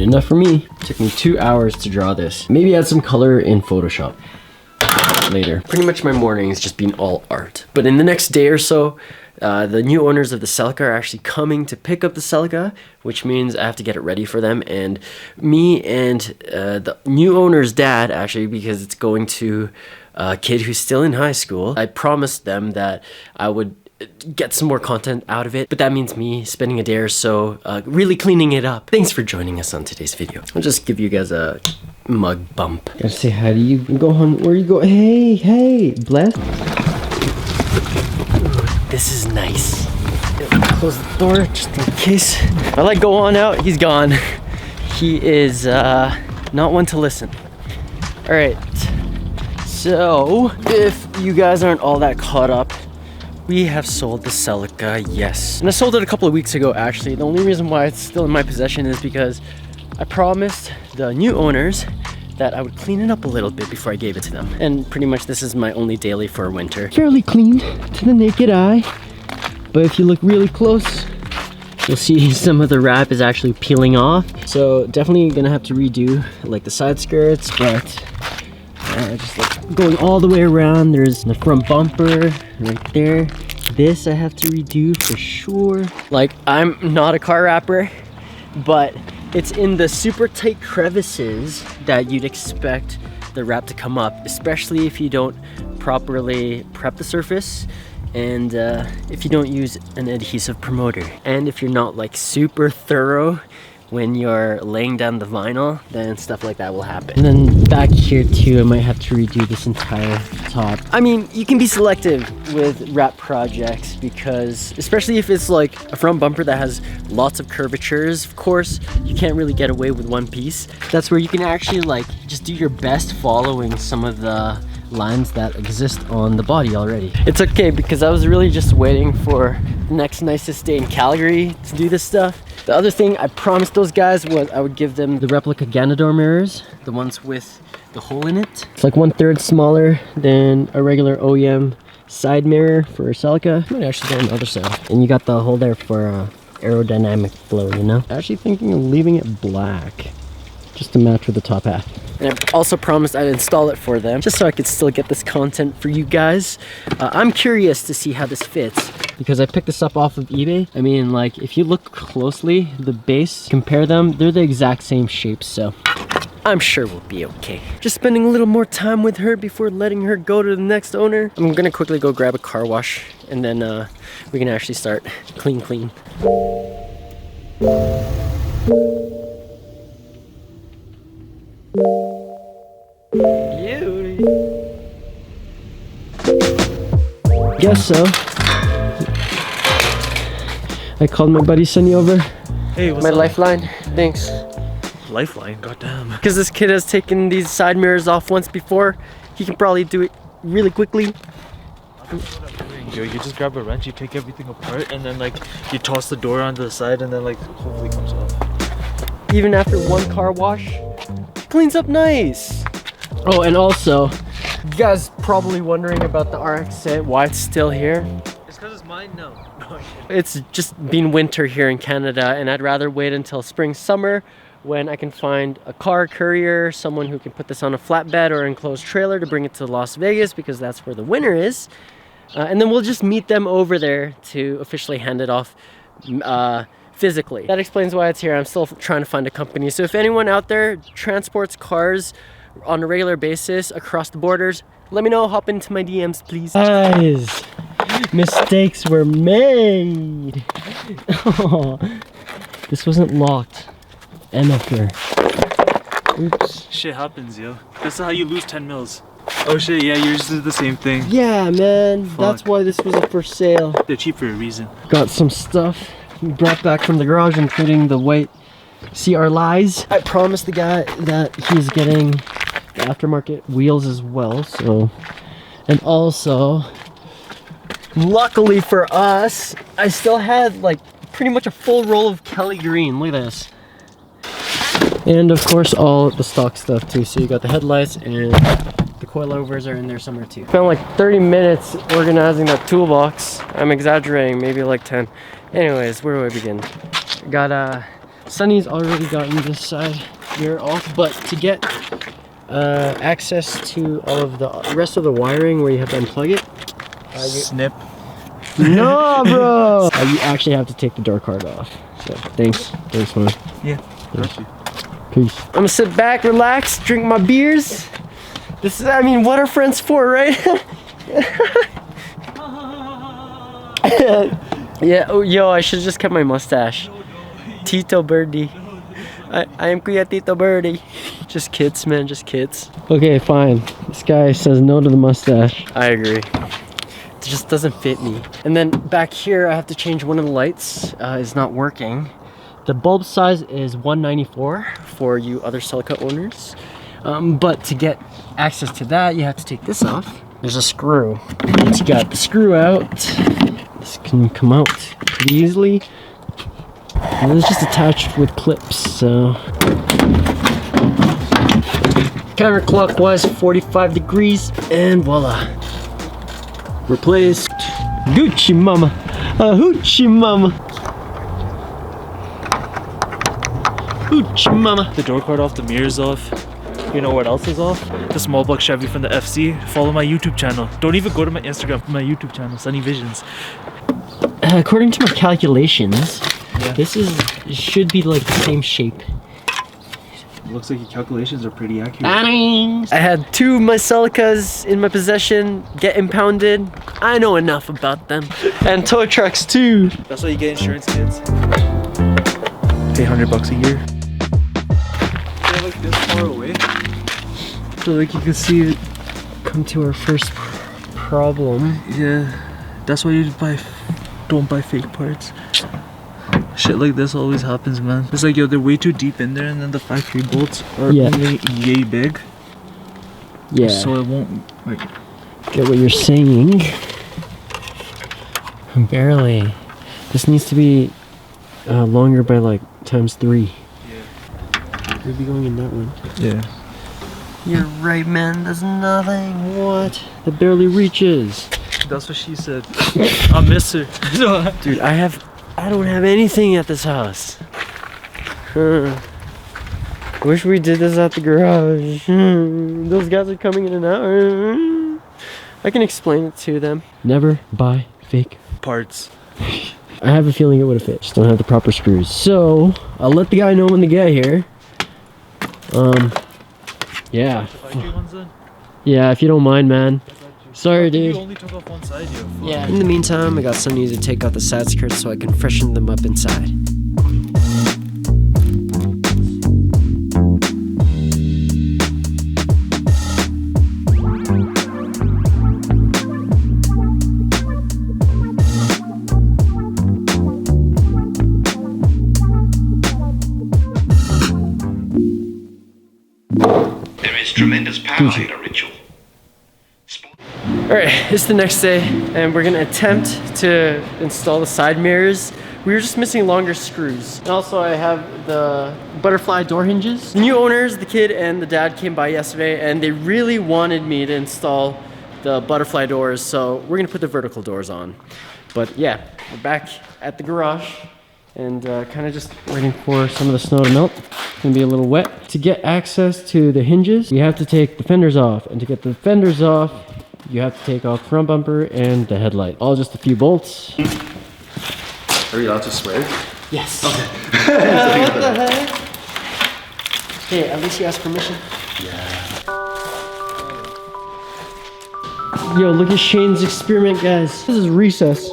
enough for me. Took me 2 hours to draw this. Maybe add some color in Photoshop later. Pretty much my morning has just been all art. But in the next day or so, the new owners of the Celica are actually coming to pick up the Celica, which means I have to get it ready for them. And me and the new owner's dad, actually, because it's going to a kid who's still in high school, I promised them that I would get some more content out of it, but that means me spending a day or so really cleaning it up. Thanks for joining us on today's video. I'll just give you guys a mug bump. Gotta say hi to you. Go on, where you go? Hey, bless. This is nice. Close the door just in case. I like go on out, he's gone. He is not one to listen. All right, so if you guys aren't all that caught up, we have sold the Celica, yes. And I sold it a couple of weeks ago, actually. The only reason why it's still in my possession is because I promised the new owners that I would clean it up a little bit before I gave it to them. And pretty much this is my only daily for winter. Fairly clean to the naked eye, but if you look really close, you'll see some of the wrap is actually peeling off. So definitely gonna have to redo like the side skirts, but just like going all the way around. There's the front bumper right there. This I have to redo for sure. Like, I'm not a car wrapper, but it's in the super tight crevices that you'd expect the wrap to come up, especially if you don't properly prep the surface and if you don't use an adhesive promoter. And if you're not like super thorough when you're laying down the vinyl, then stuff like that will happen. And then back here too, I might have to redo this entire top. I mean, you can be selective with wrap projects because, especially if it's like a front bumper that has lots of curvatures, of course, you can't really get away with one piece. That's where you can actually like just do your best following some of the lines that exist on the body already. It's okay because I was really just waiting for the next nicest day in Calgary to do this stuff. The other thing I promised those guys was I would give them the replica Ganador mirrors, the ones with the hole in it. It's like 1/3 smaller than a regular OEM side mirror for a Celica. Might actually go on the other side. And you got the hole there for aerodynamic flow, you know? Actually thinking of leaving it black, just to match with the top half. And I also promised I'd install it for them, just so I could still get this content for you guys. I'm curious to see how this fits, because I picked this up off of eBay. I mean, like, if you look closely, the base, compare them, they're the exact same shape, so I'm sure we'll be okay. Just spending a little more time with her before letting her go to the next owner. I'm gonna quickly go grab a car wash, and then we can actually start clean. Beauty. Guess so. I called my buddy Sunny over. Hey, what's my up? lifeline. Thanks. Lifeline? Goddamn. Because this kid has taken these side mirrors off once before. He can probably do it really quickly. You just grab a wrench, you take everything apart, and then like you toss the door onto the side, and then like hopefully it comes off. Even after one car wash, it cleans up nice. Oh, and also, you guys probably wondering about the RX-8, why it's still here. It's because it's mine now. It's just been winter here in Canada, and I'd rather wait until spring, summer, when I can find a car courier, someone who can put this on a flatbed or enclosed trailer to bring it to Las Vegas, because that's where the winter is. And then we'll just meet them over there to officially hand it off physically. That explains why it's here. I'm still trying to find a company. So if anyone out there transports cars on a regular basis across the borders, let me know. Hop into my DMs, please. Guys, mistakes were made. Oh, this wasn't locked. MFR. Oops. Shit happens, yo. That's how you lose 10 mils. Oh shit, yeah, yours did the same thing. Yeah, man. Fuck. That's why this was up for sale. They're cheap for a reason. Got some stuff brought back from the garage, including the white CR Lies. I promised the guy that he's getting the aftermarket wheels as well, so. And also, luckily for us, I still had like pretty much a full roll of Kelly green. Look at this. And of course, all the stock stuff too. So you got the headlights, and the coilovers are in there somewhere too. Spent like 30 minutes organizing that toolbox. I'm exaggerating, maybe like 10. Anyways, where do I begin? Got Sunny's already gotten this side mirror off, but to get access to all of the rest of the wiring where you have to unplug it. Snip. No, bro! You actually have to take the door card off. So, thanks, man. Yeah, got you. Peace. I'm gonna sit back, relax, drink my beers. This is, I mean, what are friends for, right? Yeah, oh, yo, I should have just kept my mustache. Tito Birdy. I am Kuya Tito Birdy. Just kids, man, just kids. Okay, fine. This guy says no to the mustache. I agree. It just doesn't fit me. And then back here, I have to change one of the lights. It's not working. The bulb size is 194 for you other Celica owners. But to get access to that, you have to take this off. There's a screw. Once you got the screw out, this can come out pretty easily. And it's just attached with clips, so. Counterclockwise, 45 degrees, and voila. Replaced. Gucci mama. Hoochie mama. Hoochie mama. The door card off, the mirrors off. You know what else is off? The small block Chevy from the FC. Follow my YouTube channel. Don't even go to my Instagram, my YouTube channel, Sunny Visions. According to my calculations, yeah, this should be like the same shape. Looks like your calculations are pretty accurate. I had two of my Celicas in my possession get impounded. I know enough about them. And tow trucks too. That's why you get insurance, kids. Pay $100 a year. They're like this far away. So like you can see it come to our first problem. Yeah, that's why you don't buy fake parts. Shit like this always happens, man. It's like, yo, they're way too deep in there, and then the factory bolts are only yay big. Yeah. So it won't, like... Get what you're saying. Barely. This needs to be longer by like ×3. Yeah. We'd be going in that one. Yeah. You're right, man. There's nothing. What? That barely reaches. That's what she said. I miss her. Dude, I don't have anything at this house. Wish we did this at the garage. Those guys are coming in and out. I can explain it to them. Never buy fake parts. I have a feeling it would have fit. Just don't have the proper screws. So I'll let the guy know when they get here. Yeah. Yeah, if you don't mind, man. Sorry, dude. You only took off one side here. Yeah. In the meantime, I got Sunny to take out the side skirts so I can freshen them up inside. There is tremendous power in a ritual. Alright, it's the next day and we're gonna attempt to install the side mirrors. We were just missing longer screws. And also I have the butterfly door hinges. The new owners, the kid and the dad came by yesterday and they really wanted me to install the butterfly doors, so we're gonna put the vertical doors on. But yeah, we're back at the garage and kind of just waiting for some of the snow to melt. It's gonna be a little wet. To get access to the hinges, you have to take the fenders off, and to get the fenders off, you have to take off front bumper and the headlight. All just a few bolts. Are you allowed to swear? Yes. Okay. What the heck? Hey, at least you asked permission. Yeah. Yo, look at Shane's experiment, guys. This is recess.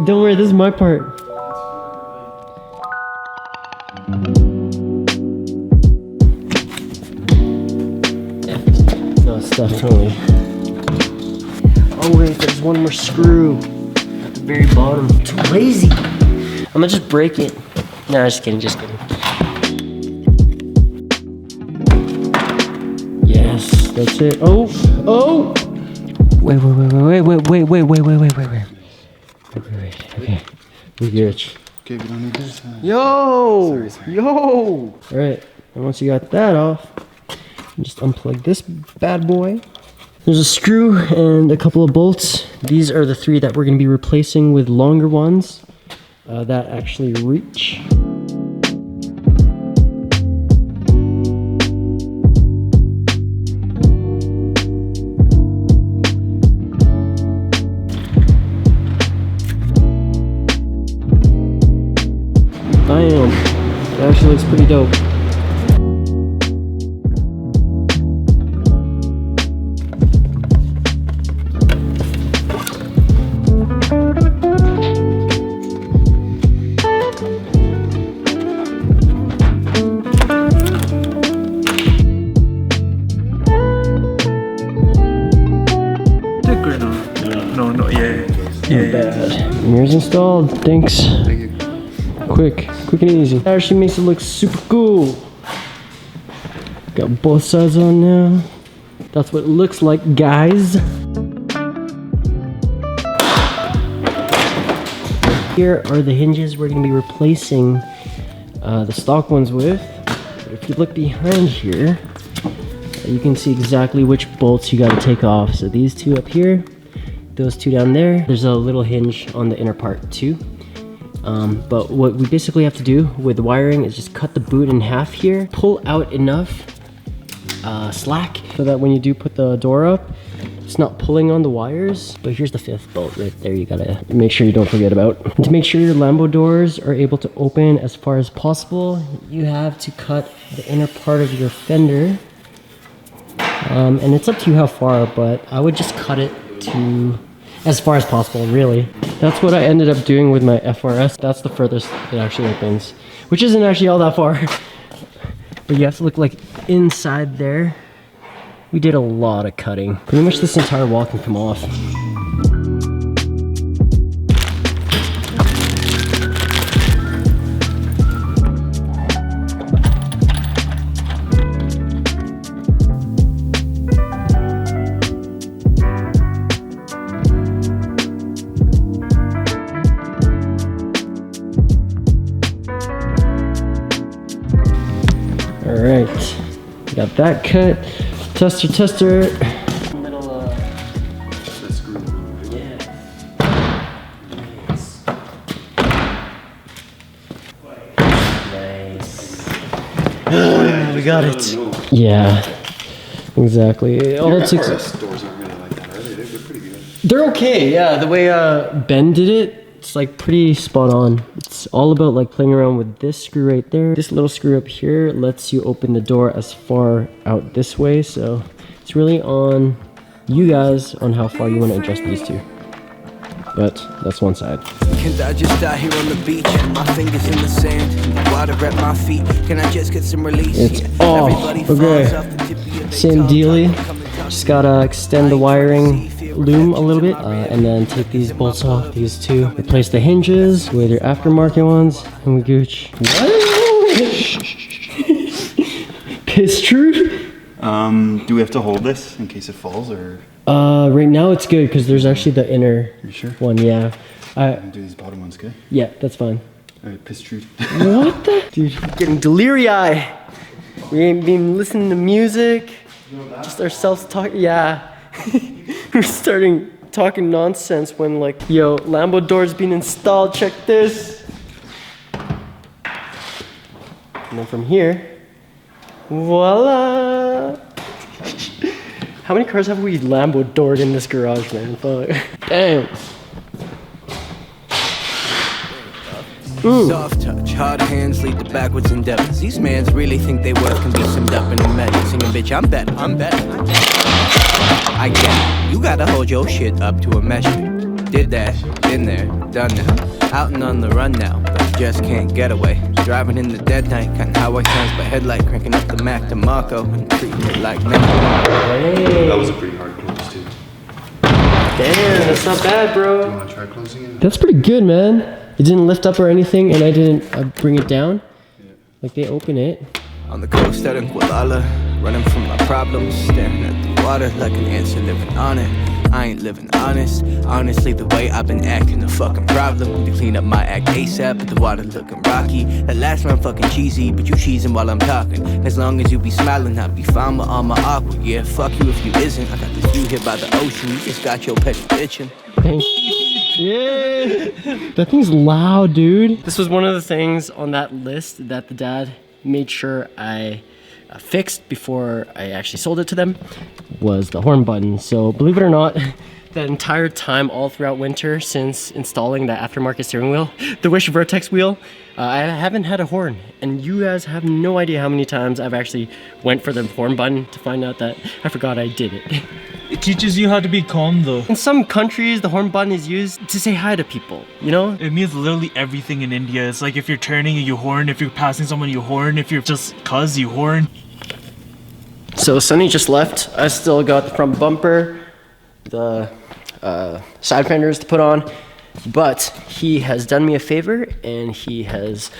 Don't worry, this is my part. No, it's definitely. Oh wait, there's one more screw at the very bottom. Too lazy. I'm gonna just break it. Nah, just kidding, just kidding. Yes, that's it. Oh, oh! Wait. Okay, we're good. Okay, we don't need this. Yo! Sorry. Yo! Alright, and once you got that off, just unplug this bad boy. There's a screw and a couple of bolts. These are the 3 that we're going to be replacing with longer ones that actually reach. pretty dope. Yeah. Bad. Mirrors installed. Thanks. Thank you. Quick and easy. That actually makes it look super cool. Got both sides on now. That's what it looks like, guys. Here are the hinges we're gonna be replacing the stock ones with. But if you look behind here, you can see exactly which bolts you gotta take off. So these two up here, those two down there. There's a little hinge on the inner part too. But what we basically have to do with the wiring is just cut the boot in half here, pull out enough slack so that when you do put the door up, it's not pulling on the wires. But here's the 5th bolt right there you gotta make sure you don't forget about. And to make sure your Lambo doors are able to open as far as possible, you have to cut the inner part of your fender. And it's up to you how far, but I would just cut it to as far as possible, really. That's what I ended up doing with my FRS. That's the furthest it actually opens, which isn't actually all that far. But you have to look like inside there. We did a lot of cutting. Pretty much this entire wall can come off. All right, got that cut. Tester. Little, That screw. yeah. Nice. Nice. We got it. Yeah, exactly. All it takes. Doors aren't really like that, are they? They're pretty good. They're okay, yeah. The way Ben did it, it's like pretty spot on. It's all about like playing around with this screw right there. This little screw up here lets you open the door as far out this way. So it's really on you guys on how far you want to adjust these two. But that's one side. Can't I just die here on the beach? My fingers in the sand, the water at my feet. Can I just get some release? It's off. Okay. Same dealie. Just gotta extend the wiring loom a little bit and then take these bolts off, these two. Replace the hinges with your aftermarket ones and we gooch. Piss true? Do we have to hold this in case it falls, or? Right now it's good because there's actually the inner You sure? one, yeah. Do these bottom ones, okay? Yeah, that's fine. Alright, piss truth. What the? Dude, we're getting delirious. We ain't been listening to music. Just ourselves talking. Yeah. We're starting talking nonsense when like, yo, Lambo doors being installed, check this. And then from here, voila. How many cars have we Lambo doored in this garage, man? Fuck. Damn. Soft touch, hard hands lead to backwards endeavors. These mans really think they worth can be summed up in a medley. Singing, bitch, I'm better. I get it. You gotta hold your shit up to a measure. Did that, been there, done that. Out and on the run now, but I just can't get away. Driving in the dead night, cutting highway signs by headlight, cranking up the Mac to Marco and treating it like me. Hey. That was a pretty hard close, too. Damn, that's not bad, Do you bro. want to try closing it? That's pretty good, man. It didn't lift up or anything, and I didn't bring it down. Like, they open it. On the coast out in Guadalajara, running from my problems, staring at the water like an answer living on it. I ain't living honest. Honestly, the way I've been acting a fucking problem. To clean up my act ASAP, but the water looking rocky. That last one fucking cheesy, but you cheesing while I'm talking. As long as you be smiling, I'll be fine with all my awkward. Yeah, fuck you if you isn't. I got this view here by the ocean. You just got your petty bitchin'. Yeah, that thing's loud, dude. This was one of the things on that list that the dad made sure I fixed before I actually sold it to them, was the horn button. So believe it or not, the entire time, all throughout winter, since installing the aftermarket steering wheel, the Wish Vertex wheel, I haven't had a horn. And you guys have no idea how many times I've actually went for the horn button to find out that I forgot I did it. It teaches you how to be calm though. In some countries, the horn button is used to say hi to people, you know? It means literally everything in India. It's like if you're turning, you horn. If you're passing someone, you horn. If you're just cuz, you horn. So Sonny just left. I still got the front bumper, the side fenders to put on, but he has done me a favor and he has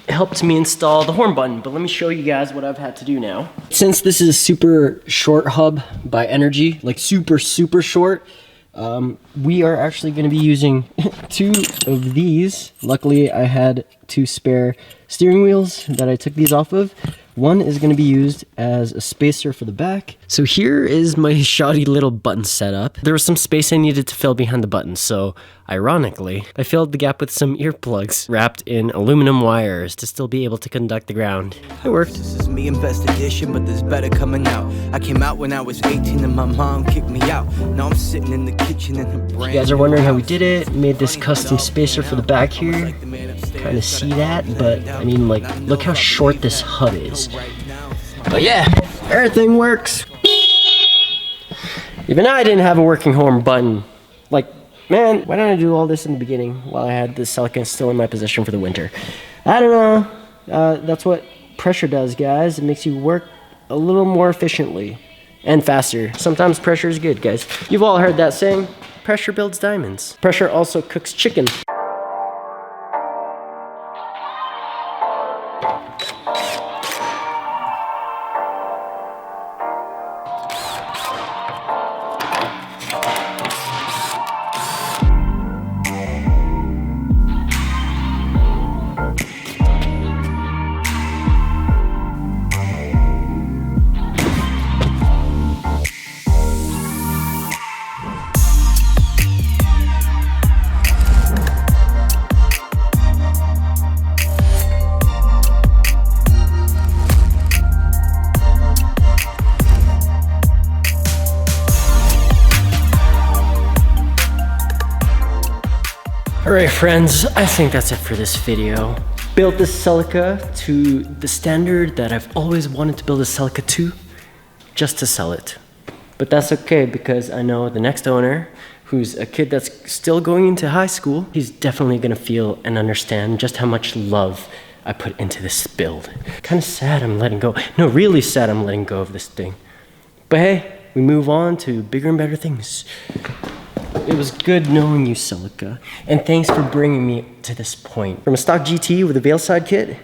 helped me install the horn button. But let me show you guys what I've had to do now. Since this is a super short hub by Energy, like super short, we are actually going to be using 2 of these. Luckily I had 2 spare steering wheels that I took these off of. One is going to be used as a spacer for the back. So here is my shoddy little button setup. There was some space I needed to fill behind the buttons, so ironically, I filled the gap with some earplugs wrapped in aluminum wires to still be able to conduct the ground. It worked. This is me investigation, but there's better coming out. I came out when I was 18 and my mom kicked me out. Now I'm sitting in the kitchen in her brand. You guys are wondering how we did it. Made this custom spacer for the back here. Kind of see that, but I mean, like, look how short this hub is. But yeah, everything works. Even I didn't have a working horn button. Like, man, why didn't I do all this in the beginning while I had this Celica still in my possession for the winter? I don't know. That's what pressure does, guys. It makes you work a little more efficiently and faster. Sometimes pressure is good, guys. You've all heard that saying, pressure builds diamonds. Pressure also cooks chicken. Alright friends, I think that's it for this video. Built this Celica to the standard that I've always wanted to build a Celica to, just to sell it. But that's okay because I know the next owner, who's a kid that's still going into high school, he's definitely gonna feel and understand just how much love I put into this build. Kinda sad I'm letting go. No, really sad I'm letting go of this thing. But hey, we move on to bigger and better things. It was good knowing you, Celica, and thanks for bringing me to this point. From a stock GT with a Veilside kit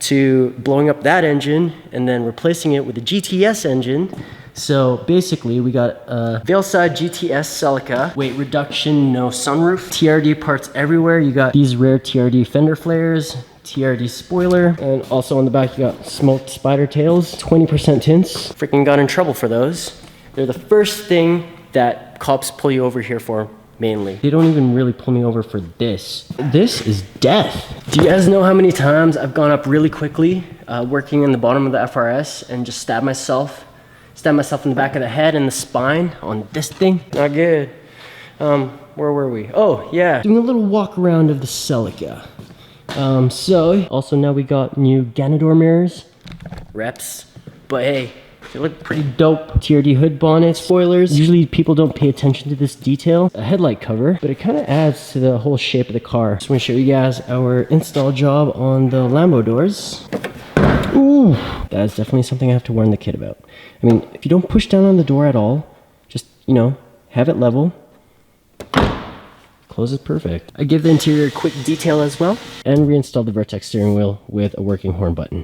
to blowing up that engine and then replacing it with a GTS engine. So basically we got a Veilside GTS Celica, weight reduction, no sunroof, TRD parts everywhere. You got these rare TRD fender flares, TRD spoiler, and also on the back you got smoked spider tails, 20% tints. Freaking got in trouble for those. They're the first thing that cops pull you over here for, mainly. They don't even really pull me over for this. This is death. Do you guys know how many times I've gone up really quickly, working in the bottom of the FRS and just stabbed myself in the back of the head and the spine on this thing? Not good. Where were we? Oh, yeah. Doing a little walk around of the Celica. So, also now we got new Ganador mirrors. Reps. But hey, they look pretty dope. TRD hood bonnet, spoilers. Usually people don't pay attention to this detail. A headlight cover, but it kind of adds to the whole shape of the car. Just want to show you guys our install job on the Lambo doors. Ooh, that's definitely something I have to warn the kid about. I mean, if you don't push down on the door at all, just, you know, have it level. Closes perfect. I give the interior a quick detail as well, and reinstall the Vertex steering wheel with a working horn button.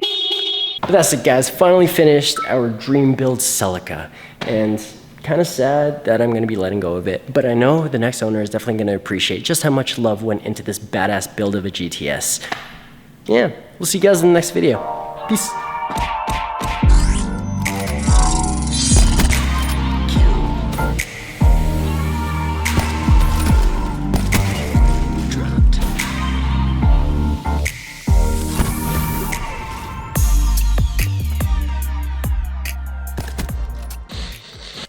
But that's it, guys. Finally finished our dream build Celica, and kind of sad that I'm going to be letting go of it. But I know the next owner is definitely going to appreciate just how much love went into this badass build of a GTS. Yeah, we'll see you guys in the next video. Peace.